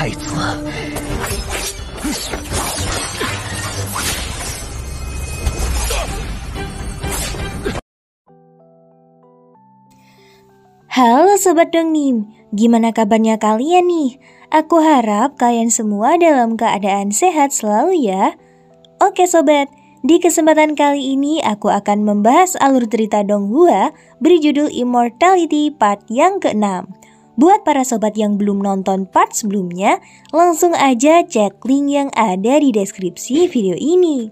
太子。Halo Sobat Dongnim, gimana kabarnya kalian nih? Aku harap kalian semua dalam keadaan sehat selalu ya. Oke Sobat, di kesempatan kali ini aku akan membahas alur cerita Donghua berjudul Immortality part yang ke-6. Buat para sobat yang belum nonton part sebelumnya, langsung aja cek link yang ada di deskripsi video ini.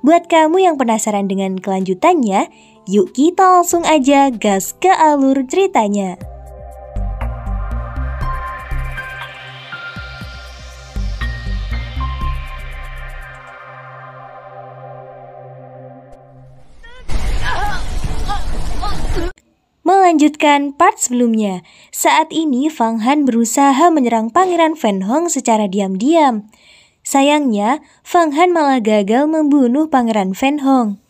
Buat kamu yang penasaran dengan kelanjutannya, yuk kita langsung aja gas ke alur ceritanya. Melanjutkan part sebelumnya, saat ini Fang Han berusaha menyerang Pangeran Fen Hong secara diam-diam. Sayangnya, Fang Han malah gagal membunuh Pangeran Fen Hong.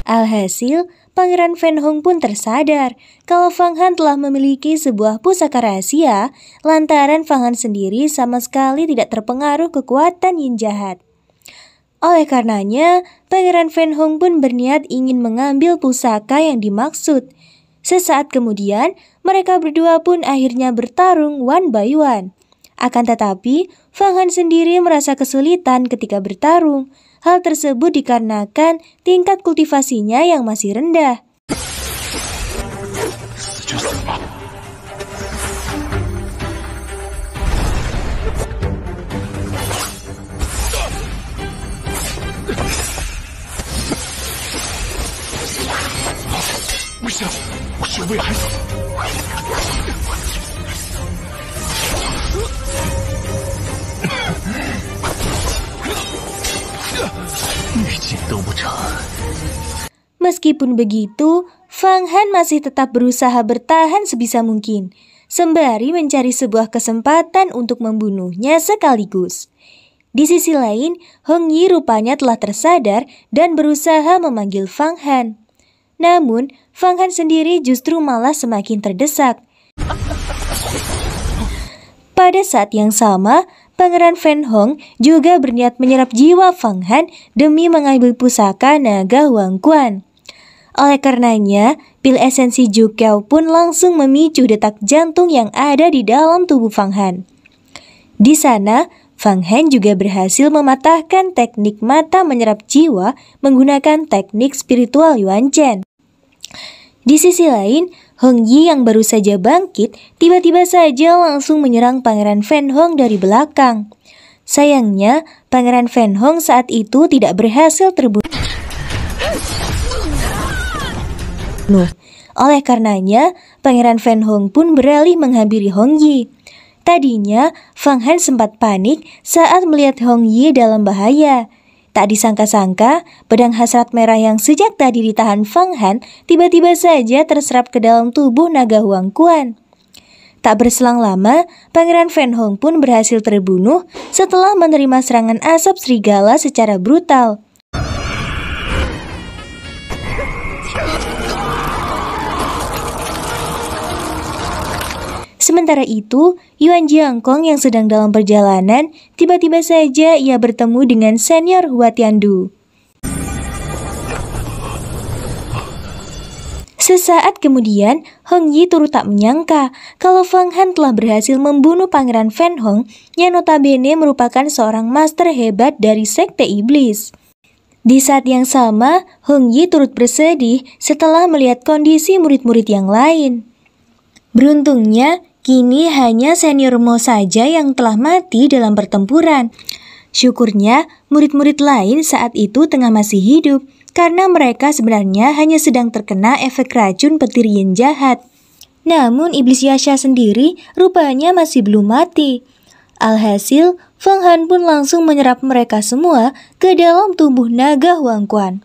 Alhasil, Pangeran Fen Hong pun tersadar kalau Fang Han telah memiliki sebuah pusaka rahasia, lantaran Fang Han sendiri sama sekali tidak terpengaruh kekuatan yin jahat. Oleh karenanya, Pangeran Fen Hong pun berniat ingin mengambil pusaka yang dimaksud. Sesaat kemudian, mereka berdua pun akhirnya bertarung one by one. Akan tetapi, Fang Han sendiri merasa kesulitan ketika bertarung. Hal tersebut dikarenakan tingkat kultivasinya yang masih rendah. Meskipun begitu, Fang Han masih tetap berusaha bertahan sebisa mungkin, sembari mencari sebuah kesempatan untuk membunuhnya sekaligus. Di sisi lain, Hong Yi rupanya telah tersadar dan berusaha memanggil Fang Han. Namun, Fang Han sendiri justru malah semakin terdesak. Pada saat yang sama, Pangeran Fen Hong juga berniat menyerap jiwa Fang Han demi mengambil pusaka naga Huang Quan. Oleh karenanya, pil esensi Juqiao pun langsung memicu detak jantung yang ada di dalam tubuh Fang Han. Di sana, Fang Han juga berhasil mematahkan teknik mata menyerap jiwa menggunakan teknik spiritual Yuan Chen. Di sisi lain, Hong Yi yang baru saja bangkit tiba-tiba saja langsung menyerang Pangeran Fen Hong dari belakang. Sayangnya, Pangeran Fen Hong saat itu tidak berhasil terbunuh. Oleh karenanya, Pangeran Fen Hong pun beralih menghampiri Hong Yi. Tadinya, Fang Han sempat panik saat melihat Hong Yi dalam bahaya. Tak disangka-sangka, pedang hasrat merah yang sejak tadi ditahan Fang Han tiba-tiba saja terserap ke dalam tubuh naga Huang Quan. Tak berselang lama, Pangeran Fen Hong pun berhasil terbunuh setelah menerima serangan asap serigala secara brutal. Sementara itu, Yuan Jiangkong yang sedang dalam perjalanan, tiba-tiba saja ia bertemu dengan senior Hua Tiandu. Sesaat kemudian, Hong Yi turut tak menyangka kalau Fang Han telah berhasil membunuh Pangeran Fen Hong yang notabene merupakan seorang master hebat dari Sekte Iblis. Di saat yang sama, Hong Yi turut bersedih setelah melihat kondisi murid-murid yang lain. Beruntungnya, kini hanya senior Mo saja yang telah mati dalam pertempuran. Syukurnya, murid-murid lain saat itu tengah masih hidup, karena mereka sebenarnya hanya sedang terkena efek racun petir yin jahat. Namun Iblis Yasha sendiri rupanya masih belum mati. Alhasil, Fang Han pun langsung menyerap mereka semua ke dalam tubuh naga Huang Quan.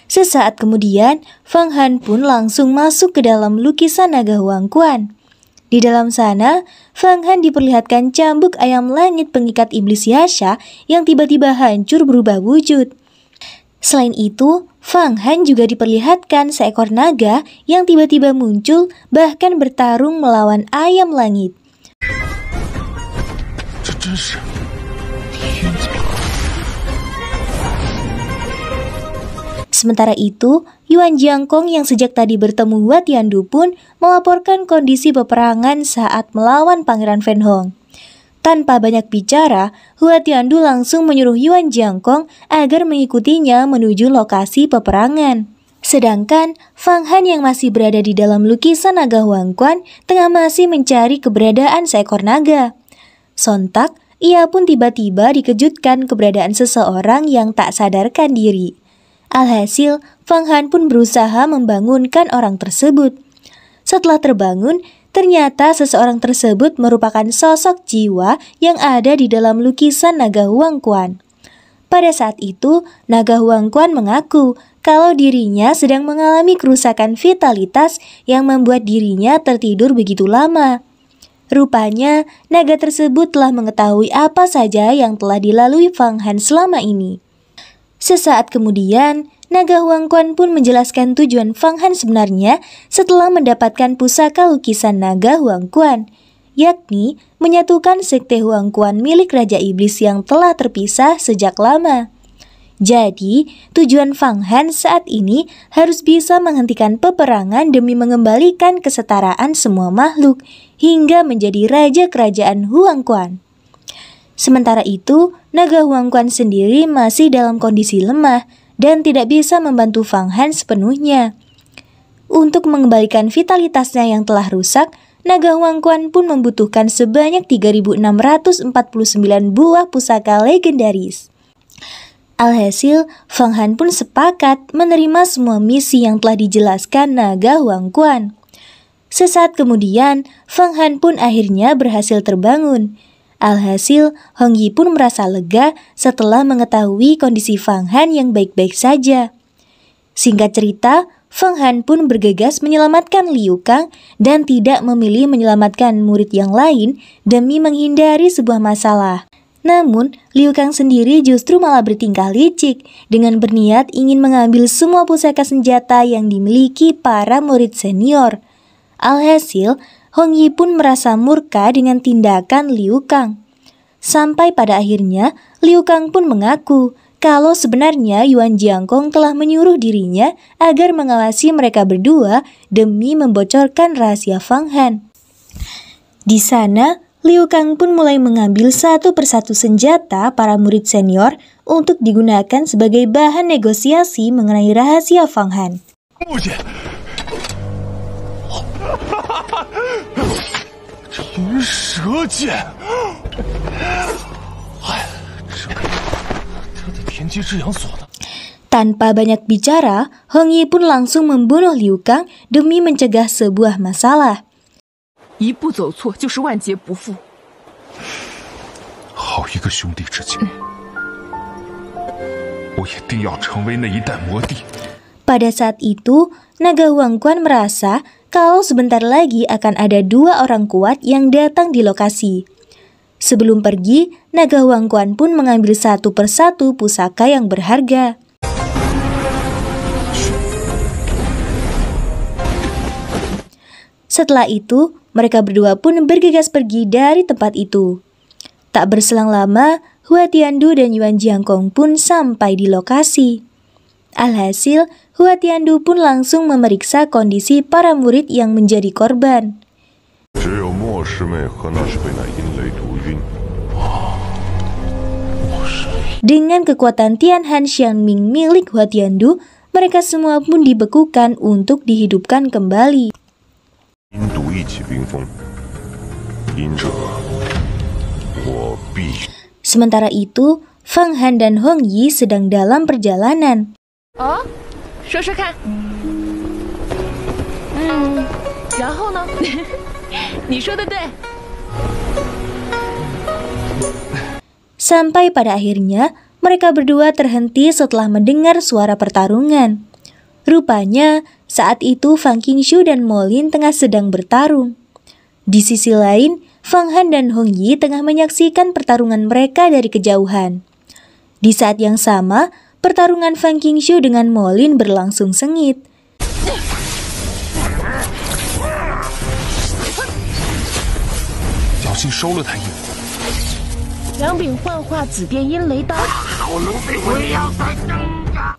Sesaat kemudian, Fang Han pun langsung masuk ke dalam lukisan naga Huang Quan. Di dalam sana, Fang Han diperlihatkan cambuk ayam langit pengikat Iblis Yasha yang tiba-tiba hancur berubah wujud. Selain itu, Fang Han juga diperlihatkan seekor naga yang tiba-tiba muncul bahkan bertarung melawan ayam langit. Sementara itu, Yuan Jiangkong yang sejak tadi bertemu Hua Tiandu pun melaporkan kondisi peperangan saat melawan Pangeran Fen Hong. Tanpa banyak bicara, Hua Tiandu langsung menyuruh Yuan Jiangkong agar mengikutinya menuju lokasi peperangan. Sedangkan Fang Han yang masih berada di dalam lukisan naga Huang Quan tengah masih mencari keberadaan seekor naga. Sontak, ia pun tiba-tiba dikejutkan keberadaan seseorang yang tak sadarkan diri. Alhasil, Fang Han pun berusaha membangunkan orang tersebut. Setelah terbangun, ternyata seseorang tersebut merupakan sosok jiwa yang ada di dalam lukisan naga Huang Quan. Pada saat itu, naga Huang Quan mengaku kalau dirinya sedang mengalami kerusakan vitalitas yang membuat dirinya tertidur begitu lama. Rupanya, naga tersebut telah mengetahui apa saja yang telah dilalui Fang Han selama ini. Sesaat kemudian, naga Huang Quan pun menjelaskan tujuan Fang Han sebenarnya setelah mendapatkan pusaka lukisan naga Huang Quan, yakni menyatukan sekte Huang Quan milik Raja Iblis yang telah terpisah sejak lama. Jadi, tujuan Fang Han saat ini harus bisa menghentikan peperangan demi mengembalikan kesetaraan semua makhluk hingga menjadi raja kerajaan Huang Quan. Sementara itu, naga Huang Quan sendiri masih dalam kondisi lemah dan tidak bisa membantu Fang Han sepenuhnya. Untuk mengembalikan vitalitasnya yang telah rusak, naga Huang Quan pun membutuhkan sebanyak 3.649 buah pusaka legendaris. Alhasil, Fang Han pun sepakat menerima semua misi yang telah dijelaskan naga Huang Quan. Sesaat kemudian, Fang Han pun akhirnya berhasil terbangun. Alhasil, Hong Yi pun merasa lega setelah mengetahui kondisi Fang Han yang baik-baik saja. Singkat cerita, Fang Han pun bergegas menyelamatkan Liu Kang dan tidak memilih menyelamatkan murid yang lain demi menghindari sebuah masalah. Namun, Liu Kang sendiri justru malah bertingkah licik dengan berniat ingin mengambil semua pusaka senjata yang dimiliki para murid senior. Alhasil, Hong Yi pun merasa murka dengan tindakan Liu Kang. Sampai pada akhirnya, Liu Kang pun mengaku kalau sebenarnya Yuan Jiangkong telah menyuruh dirinya agar mengawasi mereka berdua demi membocorkan rahasia Fang Han. Di sana, Liu Kang pun mulai mengambil satu persatu senjata para murid senior untuk digunakan sebagai bahan negosiasi mengenai rahasia Fang Han. Tanpa banyak bicara, Hong Yi pun langsung membunuh Liu Kang demi mencegah sebuah masalah. Pada saat itu, naga Huang Quan merasa kalau sebentar lagi akan ada 2 orang kuat yang datang di lokasi. Sebelum pergi, naga Huang Quan pun mengambil satu persatu pusaka yang berharga. Setelah itu, mereka berdua pun bergegas pergi dari tempat itu. Tak berselang lama, Hua Tiandu dan Yuan Jiangkong pun sampai di lokasi. Alhasil, Hua Tiandu pun langsung memeriksa kondisi para murid yang menjadi korban. Dengan kekuatan Tian Han Xiangming milik Hua Tiandu, mereka semua pun dibekukan untuk dihidupkan kembali. Sementara itu, Fang Han dan Hong Yi sedang dalam perjalanan. Sampai pada akhirnya, mereka berdua terhenti setelah mendengar suara pertarungan. Rupanya, saat itu Fang Qingshu dan Mo Lin tengah sedang bertarung. Di sisi lain, Fang Han dan Hong Yi tengah menyaksikan pertarungan mereka dari kejauhan. Di saat yang sama, pertarungan Fang Qingshu dengan Mo Lin berlangsung sengit.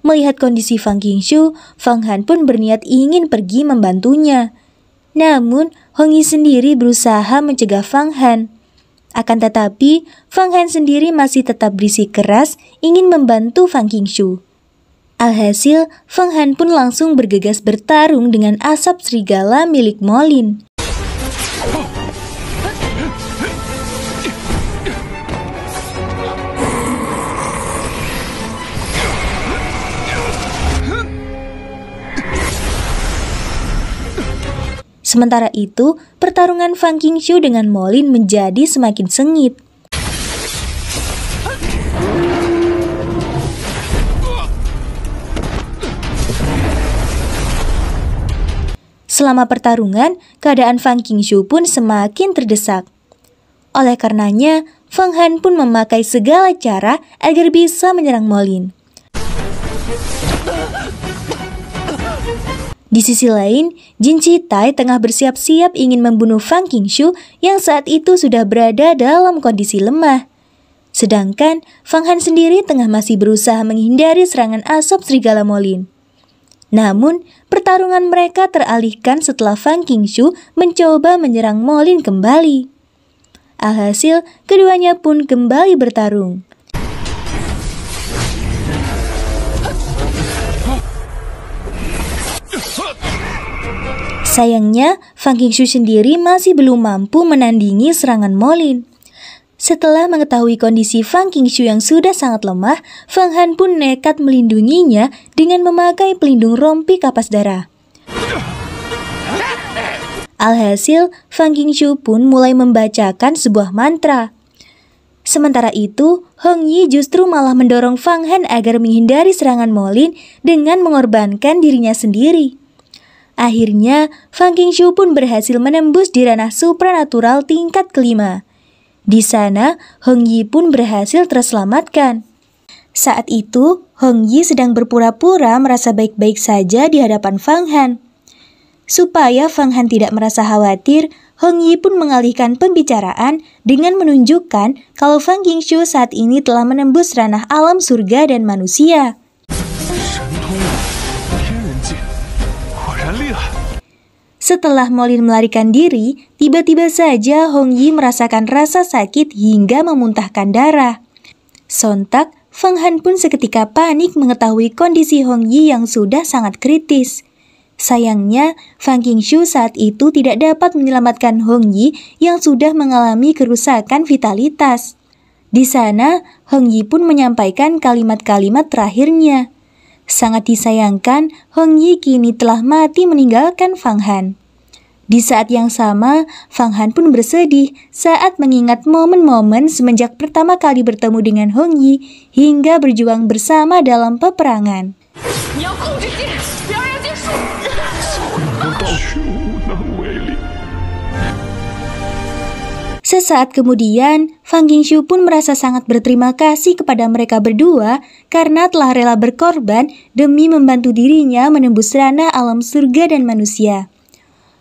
Melihat kondisi Fang Qingshu, Fang Han pun berniat ingin pergi membantunya. Namun, Hong Yi sendiri berusaha mencegah Fang Han. Akan tetapi, Fang Han sendiri masih tetap berisik keras ingin membantu Fang Qingshu. Alhasil, Fang Han pun langsung bergegas bertarung dengan asap serigala milik Mo Lin. Sementara itu, pertarungan Fang Qingshu dengan Mo Lin menjadi semakin sengit. Selama pertarungan, keadaan Fang Qingshu pun semakin terdesak. Oleh karenanya, Fang Han pun memakai segala cara agar bisa menyerang Mo Lin. Di sisi lain, Jin Chitai tengah bersiap-siap ingin membunuh Fang Qingshu yang saat itu sudah berada dalam kondisi lemah. Sedangkan Fang Han sendiri tengah masih berusaha menghindari serangan asap serigala Mo Lin. Namun, pertarungan mereka teralihkan setelah Fang Qingshu mencoba menyerang Mo Lin kembali. Alhasil, keduanya pun kembali bertarung. Sayangnya, Fang Qingshu sendiri masih belum mampu menandingi serangan Mo Lin. Setelah mengetahui kondisi Fang Qingshu yang sudah sangat lemah, Fang Han pun nekat melindunginya dengan memakai pelindung rompi kapas darah. Alhasil, Fang Qingshu pun mulai membacakan sebuah mantra. Sementara itu, Hong Yi justru malah mendorong Fang Han agar menghindari serangan Mo Lin dengan mengorbankan dirinya sendiri. Akhirnya, Fang Qingshu pun berhasil menembus di ranah supranatural tingkat kelima. Di sana, Hong Yi pun berhasil terselamatkan. Saat itu, Hong Yi sedang berpura-pura merasa baik-baik saja di hadapan Fang Han. Supaya Fang Han tidak merasa khawatir, Hong Yi pun mengalihkan pembicaraan dengan menunjukkan kalau Fang Qingshu saat ini telah menembus ranah alam surga dan manusia. Setelah Mo Lin melarikan diri, tiba-tiba saja Hong Yi merasakan rasa sakit hingga memuntahkan darah. Sontak, Fang Han pun seketika panik mengetahui kondisi Hong Yi yang sudah sangat kritis. Sayangnya, Fang Qingshu saat itu tidak dapat menyelamatkan Hong Yi yang sudah mengalami kerusakan vitalitas. Di sana, Hong Yi pun menyampaikan kalimat-kalimat terakhirnya. Sangat disayangkan, Hong Yi kini telah mati meninggalkan Fang Han. Di saat yang sama, Fang Han pun bersedih saat mengingat momen-momen semenjak pertama kali bertemu dengan Hong Yi hingga berjuang bersama dalam peperangan. Sesaat kemudian, Fang Qingshu pun merasa sangat berterima kasih kepada mereka berdua karena telah rela berkorban demi membantu dirinya menembus ranah alam surga dan manusia.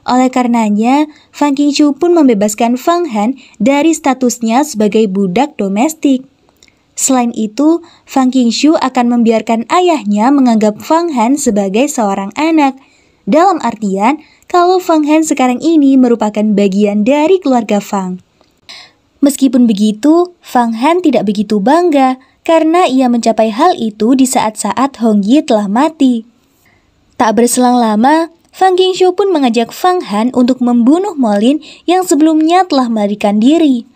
Oleh karenanya, Fang Qingshu pun membebaskan Fang Han dari statusnya sebagai budak domestik. Selain itu, Fang Qingshu akan membiarkan ayahnya menganggap Fang Han sebagai seorang anak. Dalam artian, kalau Fang Han sekarang ini merupakan bagian dari keluarga Fang. Meskipun begitu, Fang Han tidak begitu bangga karena ia mencapai hal itu di saat-saat Hong Yi telah mati. Tak berselang lama, Fang Qingshu pun mengajak Fang Han untuk membunuh Mo Lin yang sebelumnya telah melarikan diri.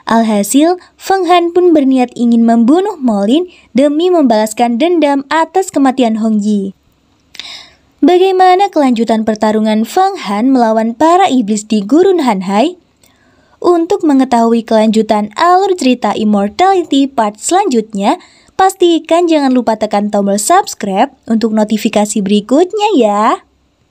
Alhasil, Fang Han pun berniat ingin membunuh Mo Lin demi membalaskan dendam atas kematian Hong Yi. Bagaimana kelanjutan pertarungan Fang Han melawan para iblis di Gurun Hanhai? Untuk mengetahui kelanjutan alur cerita Immortality part selanjutnya, pastikan jangan lupa tekan tombol subscribe untuk notifikasi berikutnya ya.